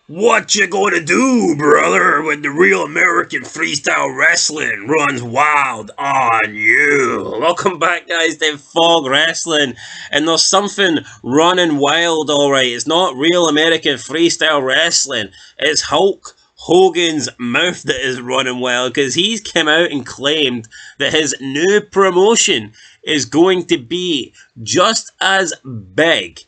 What you gonna do, brother, when the real American freestyle wrestling runs wild on you? Welcome back, guys, to Fog Wrestling. And there's something running wild, alright. It's not real American freestyle wrestling. It's Hulk Hogan's mouth that is running wild because he's come out and claimed that his new promotion is going to be just as big,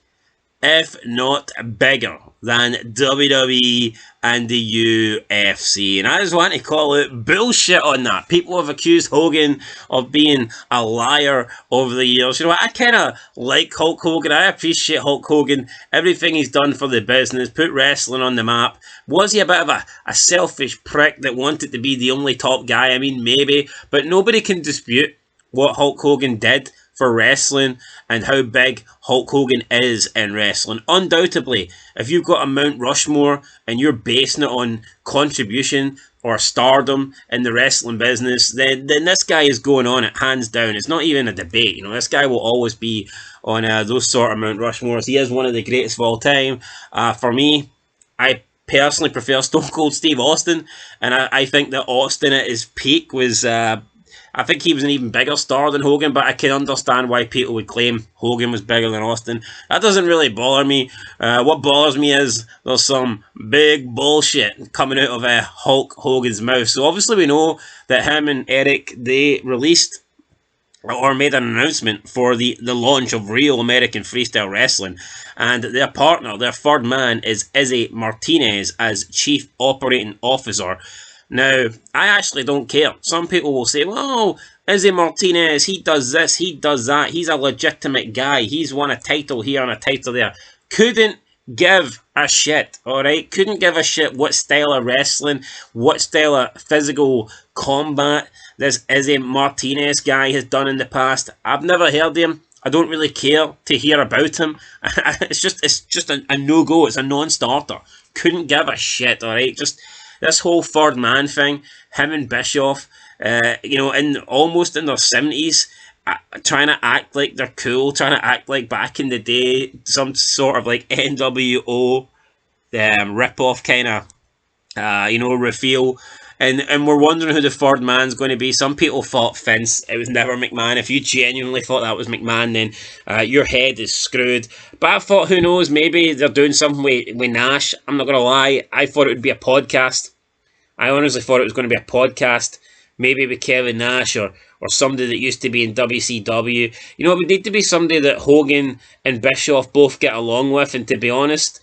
if not bigger, than WWE and the UFC. And I just want to call out bullshit on that. People have accused Hogan of being a liar over the years. You know what? I kind of like Hulk Hogan. I appreciate Hulk Hogan. Everything he's done for the business, put wrestling on the map. Was he a bit of a selfish prick that wanted to be the only top guy? I mean, maybe. But nobody can dispute what Hulk Hogan did for wrestling and how big Hulk Hogan is in wrestling. Undoubtedly, if you've got a Mount Rushmore and you're basing it on contribution or stardom in the wrestling business, then this guy is going on it hands down. It's not even a debate. You know, this guy will always be on those sort of Mount Rushmores. He is one of the greatest of all time. For me, I personally prefer Stone Cold Steve Austin, and I think that Austin at his peak was I think he was an even bigger star than Hogan, but I can understand why people would claim Hogan was bigger than Austin. That doesn't really bother me. What bothers me is there's some big bullshit coming out of Hulk Hogan's mouth. So obviously we know that him and Eric, they released or made an announcement for the launch of Real American Freestyle Wrestling. And their partner, their third man, is Izzy Martinez as Chief Operating Officer. Now, I actually don't care. Some people will say, well, Izzy Martinez, he does this, he does that. He's a legitimate guy. He's won a title here and a title there. Couldn't give a shit, alright? Couldn't give a shit what style of wrestling, what style of physical combat this Izzy Martinez guy has done in the past. I've never heard of him. I don't really care to hear about him. It's just a no-go. It's a non-starter. Couldn't give a shit, alright? Just this whole third man thing, him and Bischoff, almost in their 70s, trying to act like they're cool, trying to act like back in the day, some sort of like NWO rip-off kind of, reveal. And we're wondering who the third man's going to be. Some people thought Vince. It was never McMahon. If you genuinely thought that was McMahon, then your head is screwed. But I thought, who knows, maybe they're doing something with Nash. I'm not going to lie. I thought it would be a podcast. I honestly thought it was going to be a podcast. Maybe with Kevin Nash or somebody that used to be in WCW. You know, it would need to be somebody that Hogan and Bischoff both get along with. And to be honest,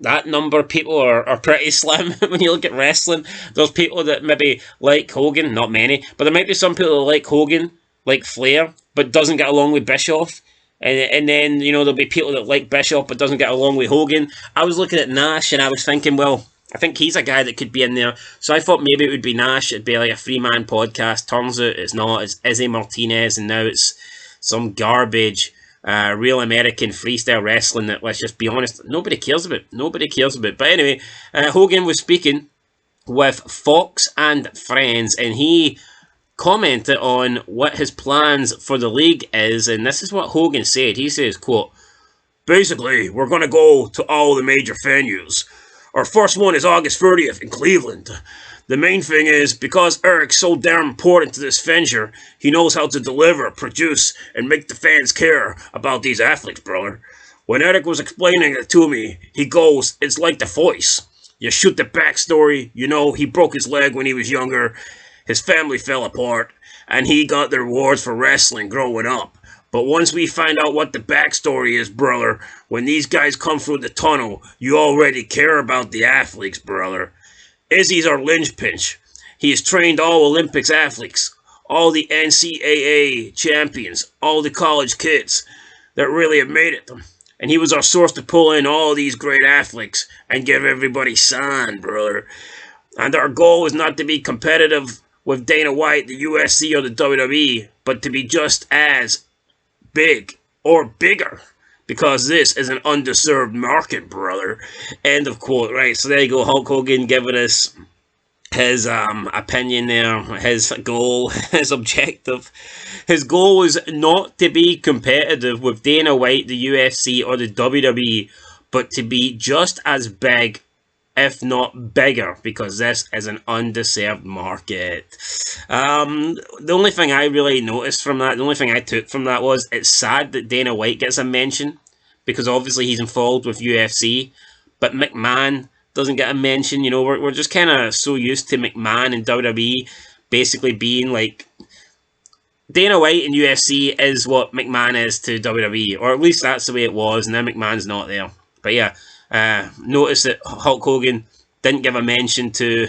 that number of people are pretty slim when you look at wrestling. There's people that maybe like Hogan, not many, but there might be some people that like Hogan, like Flair, but doesn't get along with Bischoff. And then, there'll be people that like Bischoff but doesn't get along with Hogan. I was looking at Nash and I was thinking, well, I think he's a guy that could be in there. So I thought maybe it would be Nash. It'd be like a three-man podcast. Turns out it's not. It's Izzy Martinez, and now it's some garbage Real American freestyle wrestling that, let's just be honest, nobody cares about. Nobody cares about. But anyway, Hogan was speaking with Fox and Friends, and he commented on what his plans for the league is, and this is what Hogan said. He says, quote, "Basically, we're going to go to all the major venues. Our first one is August 30th in Cleveland. The main thing is, because Eric's so damn important to this venture, he knows how to deliver, produce, and make the fans care about these athletes, brother. When Eric was explaining it to me, he goes, it's like The Voice. You shoot the backstory, he broke his leg when he was younger, his family fell apart, and he got the rewards for wrestling growing up. But once we find out what the backstory is, brother, when these guys come through the tunnel, you already care about the athletes, brother. Izzy's our linchpin. He has trained all Olympics athletes, all the NCAA champions, all the college kids that really have made it. And he was our source to pull in all these great athletes and give everybody sign, brother. And our goal is not to be competitive with Dana White, the UFC, or the WWE, but to be just as big or bigger. Because this is an underserved market, brother." End of quote. Right, so there you go. Hulk Hogan giving us his opinion there, his goal, his objective. His goal is not to be competitive with Dana White, the UFC, or the WWE, but to be just as big if not bigger, because this is an undeserved market. The only thing I really noticed from that, the only thing I took from that was it's sad that Dana White gets a mention, because obviously he's involved with UFC, but McMahon doesn't get a mention. You know, we're just kind of so used to McMahon and WWE basically being like, Dana White in UFC is what McMahon is to WWE, or at least that's the way it was, and then McMahon's not there. But yeah, notice that Hulk Hogan didn't give a mention to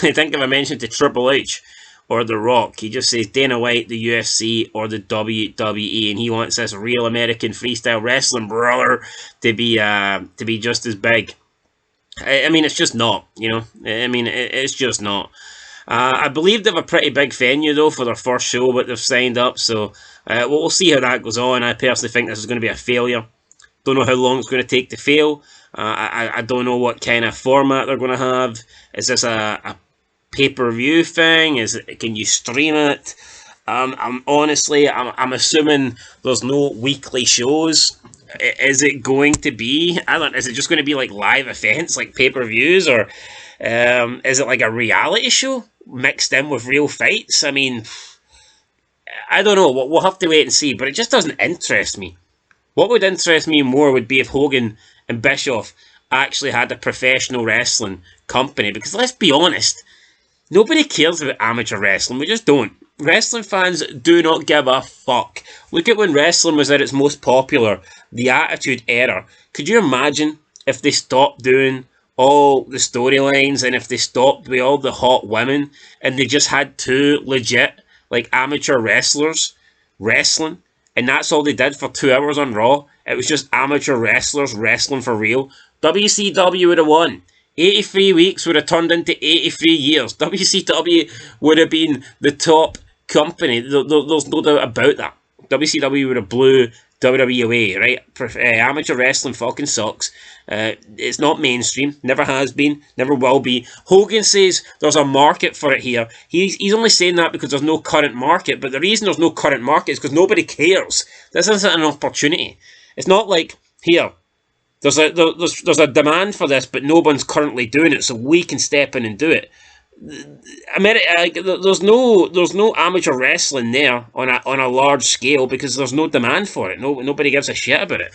he didn't give a mention to Triple H or The Rock. He just says Dana White, the UFC, or the WWE, and he wants this real American freestyle wrestling brother to be just as big. I mean, it's just not, you know. I mean, it's just not. I believe they have a pretty big venue, though, for their first show, but they've signed up, so we'll see how that goes on. I personally think this is going to be a failure. Don't know how long it's going to take to fail. I don't know what kind of format they're going to have. Is this a pay-per-view thing? Can you stream it? I'm assuming there's no weekly shows. Is it going to be? Is it just going to be like live events, like pay-per-views, or is it like a reality show mixed in with real fights? I mean, I don't know. We'll have to wait and see, but it just doesn't interest me. What would interest me more would be if Hogan and Bischoff actually had a professional wrestling company, because let's be honest, nobody cares about amateur wrestling. We just don't. Wrestling fans do not give a fuck. Look at when wrestling was at its most popular, the Attitude Era. Could you imagine if they stopped doing all the storylines, and if they stopped with all the hot women, and they just had two legit, like, amateur wrestlers wrestling, and that's all they did for 2 hours on Raw? It was just amateur wrestlers wrestling for real. WCW would have won. 83 weeks would have turned into 83 years. WCW would have been the top company. There's no doubt about that. WCW would have blew WWE away, right? Amateur wrestling fucking sucks. It's not mainstream. Never has been. Never will be. Hogan says there's a market for it here. He's only saying that because there's no current market. But the reason there's no current market is because nobody cares. This isn't an opportunity. It's not like, here, there's a demand for this, but no one's currently doing it, so we can step in and do it. There's no amateur wrestling there on a large scale because there's no demand for it. Nobody gives a shit about it.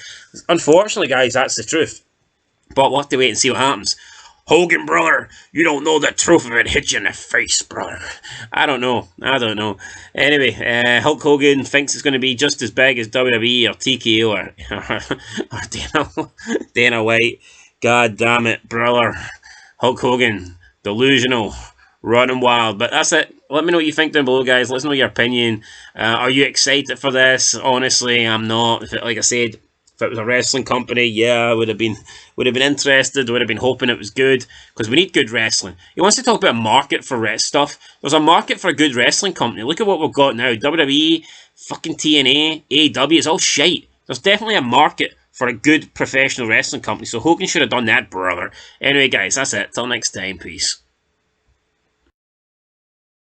Unfortunately, guys, that's the truth. But we'll have to wait and see what happens. Hogan, brother, you don't know the truth if it hits you in the face, brother. I don't know. Anyway, Hulk Hogan thinks it's going to be just as big as WWE or TKO or Dana White. God damn it, brother. Hulk Hogan, delusional, running wild. But that's it. Let me know what you think down below, guys. Let us know your opinion. Are you excited for this? Honestly, I'm not. Like I said, if it was a wrestling company, yeah, I would have been interested, would have been hoping it was good, because we need good wrestling. He wants to talk about a market for stuff. There's a market for a good wrestling company. Look at what we've got now. WWE, fucking TNA, AEW, it's all shite. There's definitely a market for a good professional wrestling company, so Hogan should have done that, brother. Anyway, guys, that's it. Till next time, peace.